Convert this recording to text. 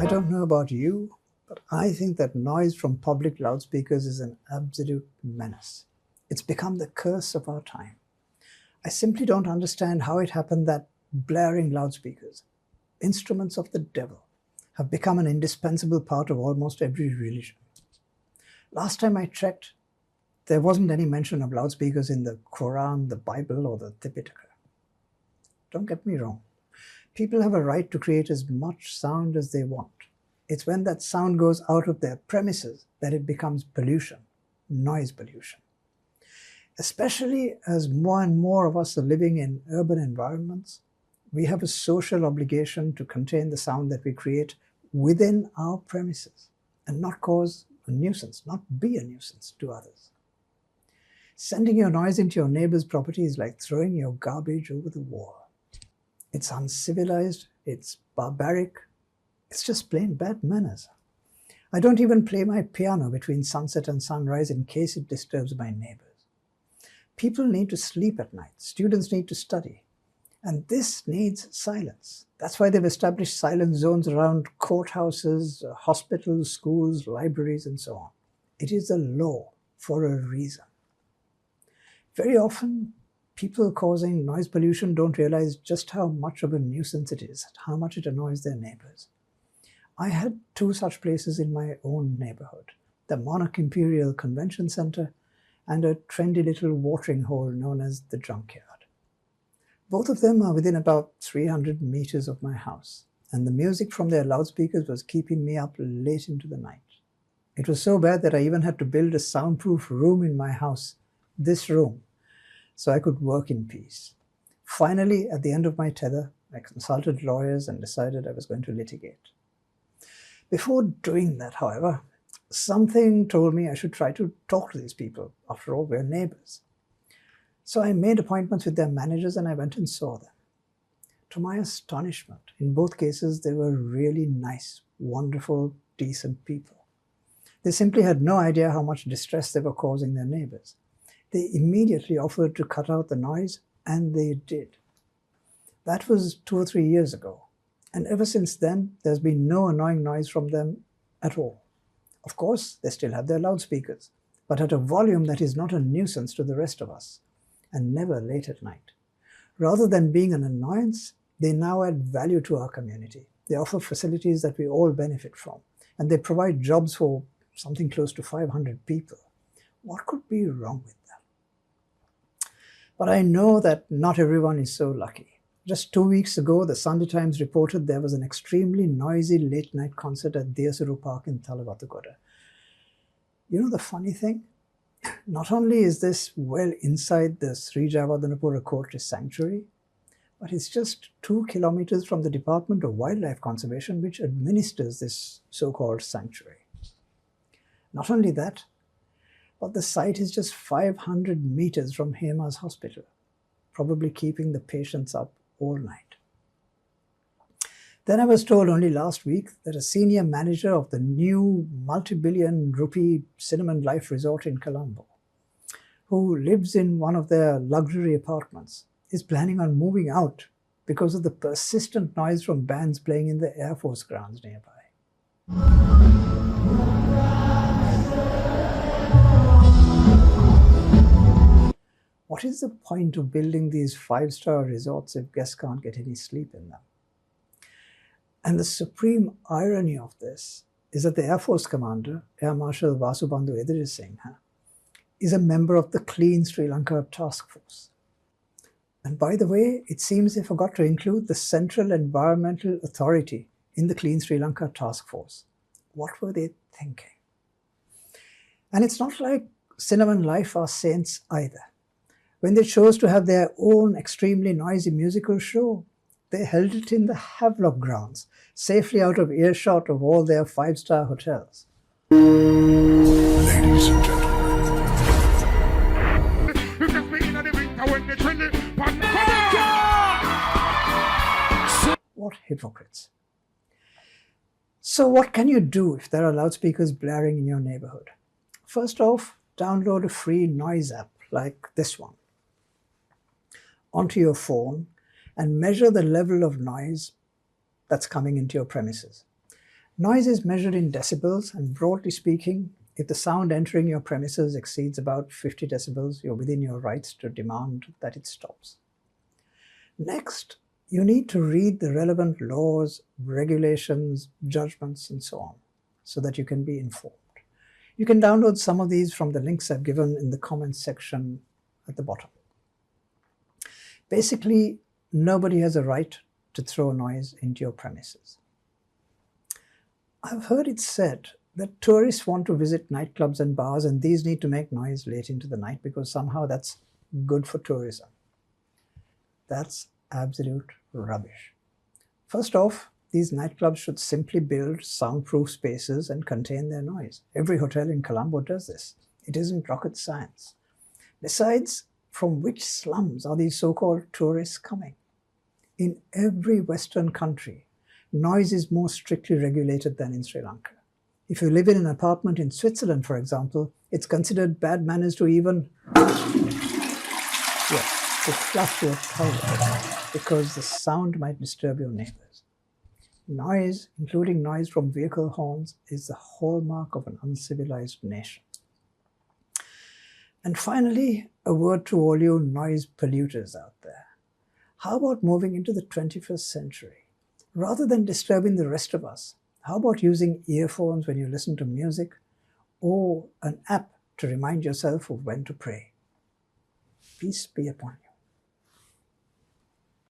I don't know about you, but I think that noise from public loudspeakers is an absolute menace. It's become the curse of our time. I simply don't understand how it happened that blaring loudspeakers, instruments of the devil, have become an indispensable part of almost every religion. Last time I checked, there wasn't any mention of loudspeakers in the Quran, the Bible, or the Tipitaka. Don't get me wrong. People have a right to create as much sound as they want. It's when that sound goes out of their premises that it becomes pollution, noise pollution. Especially as more and more of us are living in urban environments, we have a social obligation to contain the sound that we create within our premises and not cause a nuisance, not be a nuisance to others. Sending your noise into your neighbor's property is like throwing your garbage over the wall. It's uncivilized, it's barbaric, it's just plain bad manners. I don't even play my piano between sunset and sunrise in case it disturbs my neighbors. People need to sleep at night, students need to study, and this needs silence. That's why they've established silent zones around courthouses, hospitals, schools, libraries, and so on. It is a law for a reason. Very often, people causing noise pollution don't realize just how much of a nuisance it is, how much it annoys their neighbors. I had two such places in my own neighborhood, the Monarch Imperial Convention Center and a trendy little watering hole known as the Junkyard. Both of them are within about 300 meters of my house, and the music from their loudspeakers was keeping me up late into the night. It was so bad that I even had to build a soundproof room in my house, this room, so I could work in peace. Finally, at the end of my tether, I consulted lawyers and decided I was going to litigate. Before doing that, however, something told me I should try to talk to these people. After all, we're neighbors. So I made appointments with their managers and I went and saw them. To my astonishment, in both cases, they were really nice, wonderful, decent people. They simply had no idea how much distress they were causing their neighbors. They immediately offered to cut out the noise, and they did. That was 2 or 3 years ago. And ever since then, there's been no annoying noise from them at all. Of course, they still have their loudspeakers, but at a volume that is not a nuisance to the rest of us, and never late at night. Rather than being an annoyance, they now add value to our community. They offer facilities that we all benefit from, and they provide jobs for something close to 500 people. What could be wrong with that? But I know that not everyone is so lucky. Just 2 weeks ago, the Sunday Times reported there was an extremely noisy late-night concert at Diyasuru Park in Pethiyagoda. You know the funny thing? Not only is this well inside the Sri Javadanapura Court Sanctuary, but it's just 2 kilometers from the Department of Wildlife Conservation, which administers this so-called sanctuary. Not only that, but the site is just 500 meters from Hema's hospital, probably keeping the patients up all night. Then I was told only last week that a senior manager of the new multi-billion rupee Cinnamon Life Resort in Colombo, who lives in one of their luxury apartments, is planning on moving out because of the persistent noise from bands playing in the Air Force grounds nearby. What is the point of building these 5-star resorts if guests can't get any sleep in them? And the supreme irony of this is that the Air Force commander, Air Marshal Vasubandhu Edirisinghe, is a member of the Clean Sri Lanka Task Force. And by the way, it seems they forgot to include the Central Environmental Authority in the Clean Sri Lanka Task Force. What were they thinking? And it's not like Cinnamon Life are saints either. When they chose to have their own extremely noisy musical show, they held it in the Havelock grounds, safely out of earshot of all their 5-star hotels. Ladies and gentlemen. What hypocrites. So what can you do if there are loudspeakers blaring in your neighborhood? First off, download a free noise app like this one onto your phone and measure the level of noise that's coming into your premises. Noise is measured in decibels, and broadly speaking, if the sound entering your premises exceeds about 50 decibels, you're within your rights to demand that it stops. Next, you need to read the relevant laws, regulations, judgments, and so on, so that you can be informed. You can download some of these from the links I've given in the comments section at the bottom. Basically, nobody has a right to throw noise into your premises. I've heard it said that tourists want to visit nightclubs and bars, and these need to make noise late into the night because somehow that's good for tourism. That's absolute rubbish. First off, these nightclubs should simply build soundproof spaces and contain their noise. Every hotel in Colombo does this. It isn't rocket science. Besides, from which slums are these so-called tourists coming? In every Western country, noise is more strictly regulated than in Sri Lanka. If you live in an apartment in Switzerland, for example, it's considered bad manners to even to flush your toilet because the sound might disturb your neighbors. Noise, including noise from vehicle horns, is the hallmark of an uncivilized nation. And finally, a word to all you noise polluters out there. How about moving into the 21st century? Rather than disturbing the rest of us, how about using earphones when you listen to music, or an app to remind yourself of when to pray? Peace be upon you.